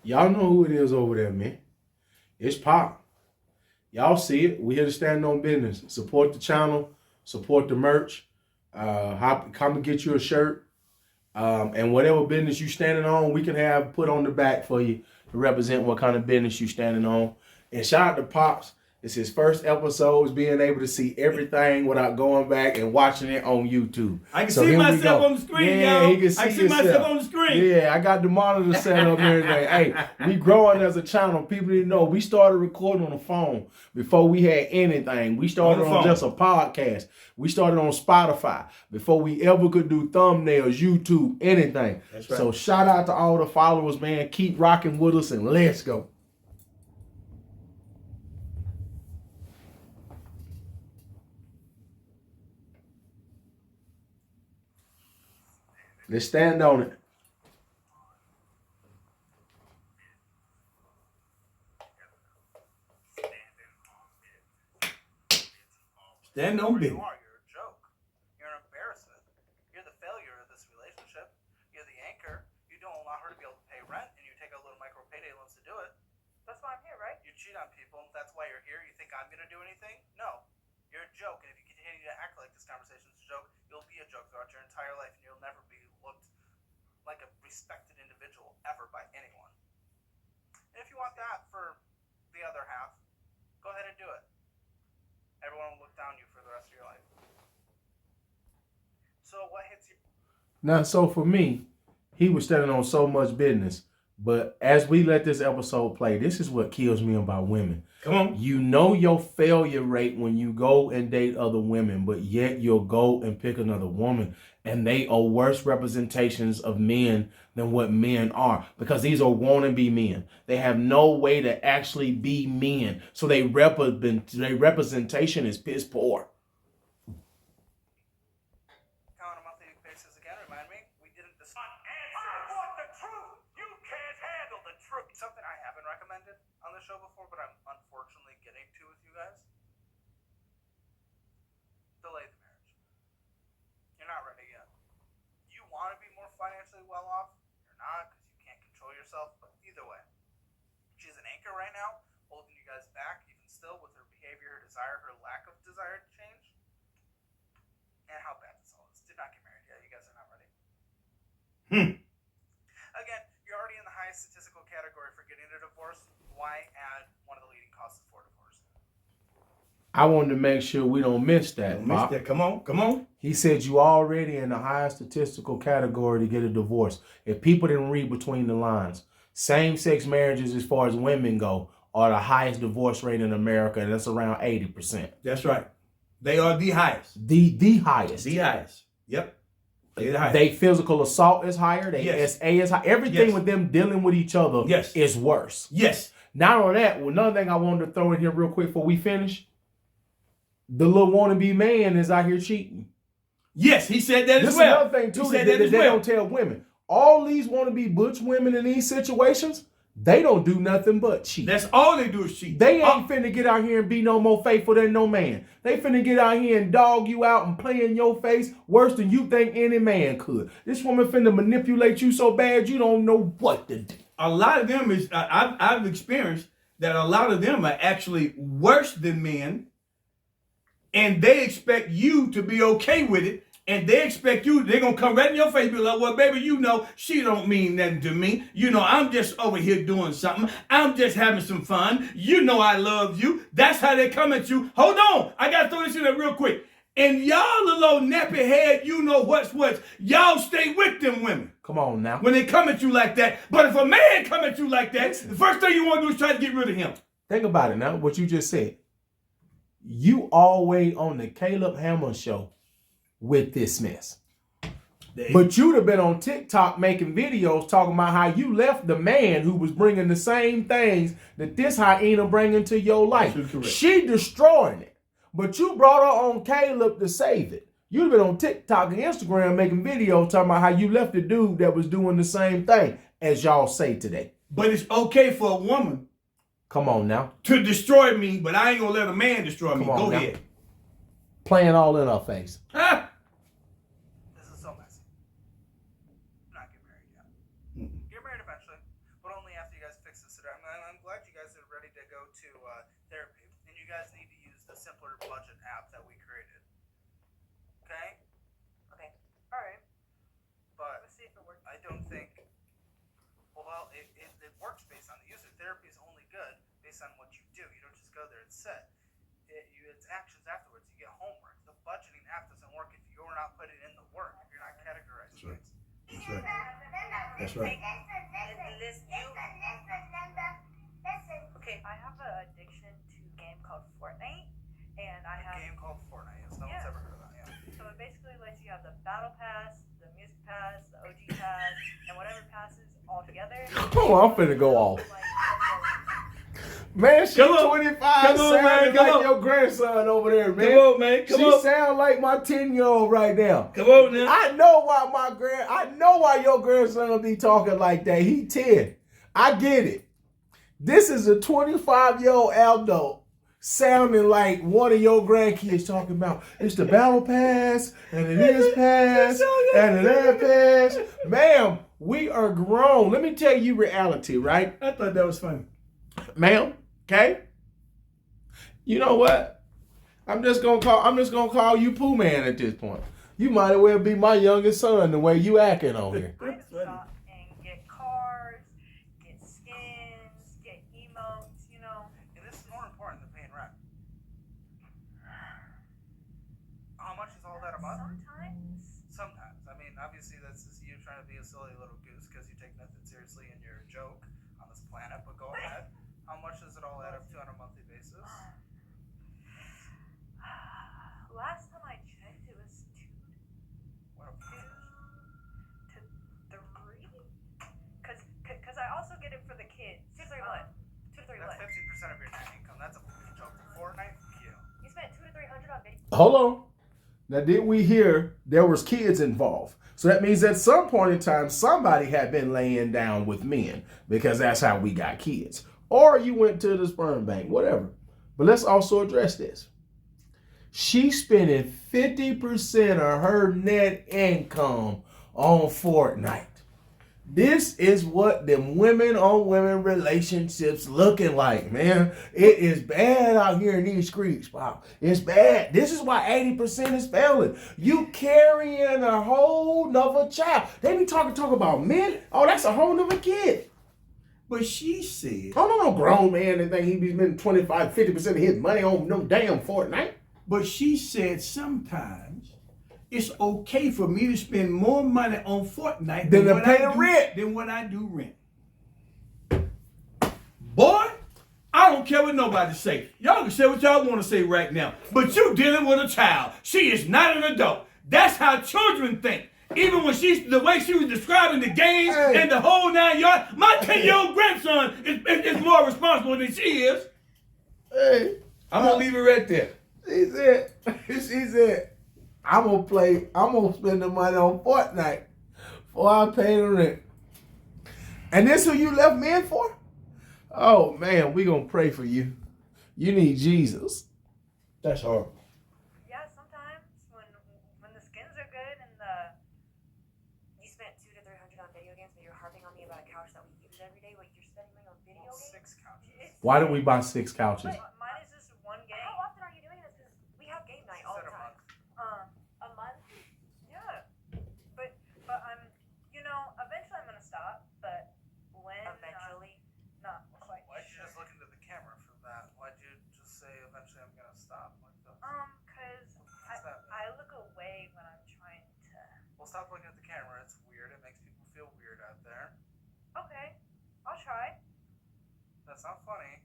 Y'all know who it is over there, man. It's Pop. Y'all see it. We here to stand on business. Support the channel. Support the merch. Come and get you a shirt. And whatever business you standing on, we can have put on the back for you to represent what kind of business you standing on. And shout out to Pops. It's his first episode, is being able to see everything without going back and watching it on YouTube. I can see myself on the screen, y'all. He can see I can see myself on the screen. Yeah, I got the monitor set up and everything. Hey, we growing as a channel. People didn't know. We started recording on the phone before we had anything. We started on just a podcast. We started on Spotify before we ever could do thumbnails, YouTube, anything. That's right. So shout out to all the followers, man. Keep rocking with us and let's go. Let's stand on it. Stand on business. You're a joke. You're an embarrassment. You're the failure of this relationship. You're the anchor. You don't allow her to be able to pay rent, and you take out little micro payday loans to do it. That's why I'm here, right? You cheat on people. That's why you're here. You think I'm gonna do anything? No. You're a joke, and if you continue to act like this conversation is a joke, you'll be a joke throughout your entire life, and you'll never be looked like a respected individual ever by anyone. And if you want that for the other half, go ahead and do it. Everyone will look down you for the rest of your life. So what hits you? Now, so for me, he was standing on so much business. But as we let this episode play, this is what kills me about women. Come on. You know your failure rate when you go and date other women, but yet you'll go and pick another woman. And they are worse representations of men than what men are. Because these are wannabe men. They have no way to actually be men. So their representation is piss poor. On a monthly basis again, remind me, we didn't discuss. I want the truth. You can't handle the truth. Something I haven't recommended on the show before, but I'm unfortunately getting to with you guys. Delay the marriage. You're not ready yet. You want to be more financially well off. You're not because you can't control yourself. But either way, she's an anchor right now, holding you guys back, even still with her behavior, her desire, her lack of desire to change. And how bad this all is. Did not get married yet. You guys are not ready. Again, you're already in the highest statistical category for getting a divorce. Why add one of the leading causes for divorce? I wanted to make sure we don't miss that, Bob. Come on. He said you already in the highest statistical category to get a divorce. If people didn't read between the lines, same-sex marriages as far as women go are the highest divorce rate in America, and that's around 80%. That's right. They are the highest. The highest. The highest. Yep. They're the highest. They physical assault is higher. They SA is higher. Everything with them dealing with each other is worse. Yes. Not only that, another thing I wanted to throw in here real quick before we finish. The little wannabe man is out here cheating. Yes, he said that this as well. This is another thing, too, that they don't tell women. All these wannabe butch women in these situations, they don't do nothing but cheat. That's all they do is cheat. They ain't finna get out here and be no more faithful than no man. They finna get out here and dog you out and play in your face worse than you think any man could. This woman finna manipulate you so bad you don't know what to do. A lot of them is, I've experienced that a lot of them are actually worse than men, and they expect you to be okay with it. And they expect you, they're going to come right in your face and be like, well, baby, you know, she don't mean nothing to me. You know, I'm just over here doing something. I'm just having some fun. You know I love you. That's how they come at you. Hold on. I got to throw this in there real quick. And y'all little nappy head, you know what's what. Y'all stay with them women. Come on now. When they come at you like that. But if a man come at you like that, the first thing you want to do is try to get rid of him. Think about it now, what you just said. You always on the Caleb Hammer show with this mess. But you'd have been on TikTok making videos talking about how you left the man who was bringing the same things that this hyena bringing to your life. She destroying it. But you brought her on Caleb to save it. You'd have been on TikTok and Instagram making videos talking about how you left the dude that was doing the same thing as y'all say today. But it's okay for a woman. Come on now. To destroy me, but I ain't going to let a man destroy me. Go ahead. Playing all in our face. Huh? This is so messy. I'm not getting married yet. Get married eventually, but only after you guys fix this. I'm glad you guys are ready to go to therapy, and you guys need to use the simpler budget app that we created. Okay? Okay. All right. But Let's see if it works. I don't think. Well, it works based on the user. Therapy is only good based on what you do. You don't just go there and sit. It's actions afterwards. You get homework. The budgeting app doesn't work if you're not putting in the work. If you're not categorizing things. That's right. That's right. Okay, I have an addiction to a game called Fortnite, and I have A game called Fortnite. Yes, no one's ever heard of that. Yeah. so it basically lets you have the battle pass, the music pass, the OG pass, and whatever passes all together. Oh, I'm finna go off. Man, she Come on. 25, Come on, man, sounding come like on. your grandson over there, man. Come on, man. Come she on. sound like my 10-year-old right now. Come on now. I know why your grandson be talking like that. He 10. I get it. This is a 25-year-old Aldo sounding like one of your grandkids talking about it's the battle pass and it is pass and it is pass. Ma'am, we are grown. Let me tell you reality, right? I thought that was funny. Ma'am, okay? You know what? I'm just gonna call you Pooh Man at this point. You might as well be my youngest son the way you acting on here. I just stop and get cards, get skins, get emotes, you know. And this is more important than paying rent. How much is all that a month? Sometimes. Sometimes. I mean, obviously that's just you trying to be a silly little goose because you take nothing seriously in your joke on this planet, but go ahead. How much does it all add up to on a monthly basis? Last time I checked, it was What a 2 to 3. Cause I also get it for the kids. 2 to 3 what? 2 to 3 That's what? 15% of your net income. That's a joke. Fortnite, you. You spent 200 to 300 on video. Hold on. Now, did we hear there was kids involved? So that means at some point in time, somebody had been laying down with men because that's how we got kids. Or you went to the sperm bank, whatever. But let's also address this. She's spending 50% of her net income on Fortnite. This is what them women on women relationships looking like, man. It is bad out here in these streets. Wow. It's bad. This is why 80% is failing. You carrying a whole nother child. They be talking about men. Oh, that's a whole nother kid. But she said. Oh, no grown man that think he be spending 25, 50% of his money on no damn Fortnite. But she said sometimes it's okay for me to spend more money on Fortnite Than to pay the rent. than when I do rent. Boy, I don't care what nobody say. Y'all can say what y'all want to say right now. But you dealing with a child. She is not an adult. That's how children think. Even when the way she was describing the game and the whole 9 yards, my 10-year-old grandson is more responsible than she is. Hey, I'm gonna leave it right there. She said, I'm gonna spend the money on Fortnite before I pay the rent. And this who you left men for? Oh man, we gonna pray for you. You need Jesus. That's horrible. Yeah, sometimes when the skins are good and you spent 200 to 300 on video games, but you're harping on me about a couch that we use every day. What you're spending money on video games? 6 couches. Why did we buy 6 couches? Mine is just one game. How often are you doing this? Because we have game night all the Instead of time. A month? Yeah. But I'm, eventually I'm gonna stop. But when? Eventually. Not quite. Why'd you sure. just look into the camera for that? Why'd you just say eventually I'm gonna stop? Like the, Cause What's that? I look away when I'm trying to. well, stop looking at the camera. It's weird. It makes people feel weird out there. Okay, I'll try. That's not funny.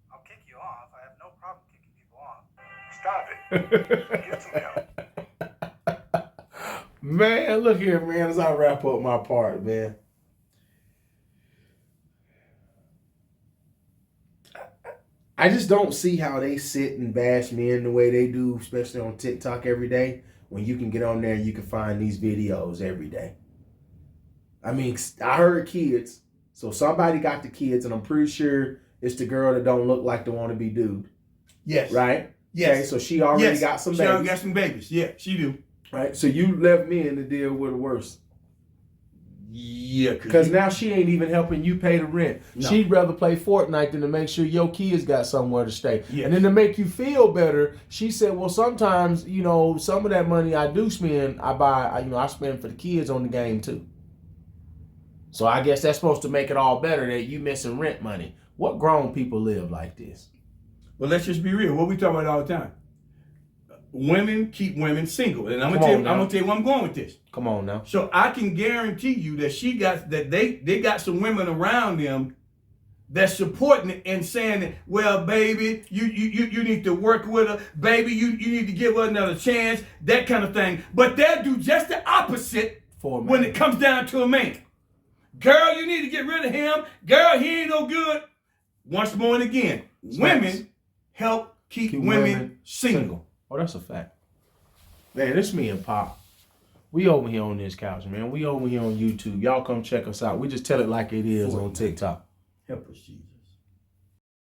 I'll kick you off. I have no problem kicking people off. Stop it. Get some help. Man, look here, man, as I wrap up my part, man. I just don't see how they sit and bash men the way they do, especially on TikTok every day, when you can get on there and you can find these videos every day. I mean, I heard kids, so somebody got the kids, and I'm pretty sure it's the girl that don't look like the wannabe dude. Yes. Right? Yes. Okay, so she already got some She babies. already got some babies. Yeah, she do. Right? So you left men to deal with the worst. Yeah, Because now she ain't even helping you pay the rent. No. She'd rather play Fortnite than to make sure your kids got somewhere to stay. Yes. And then to make you feel better, she said, well, sometimes, you know, some of that money I do spend, I spend for the kids on the game too. So I guess that's supposed to make it all better that you missing rent money. What grown people live like this? Well, let's just be real. What we talk about all the time. Women keep women single. And I'm gonna tell you where I'm going with this. Come on now. So I can guarantee you that they got some women around them that's supporting it and saying that, well, baby, you need to work with her, baby, you need to give her another chance, that kind of thing. But they'll do just the opposite when it comes down to a man. Girl, you need to get rid of him. Girl, he ain't no good. Once more and again, women help keep women single. Oh, that's a fact. Man, this me and Pop. We over here on this couch, man. We over here on YouTube. Y'all come check us out. We just tell it like it is on TikTok. Help us, Jesus.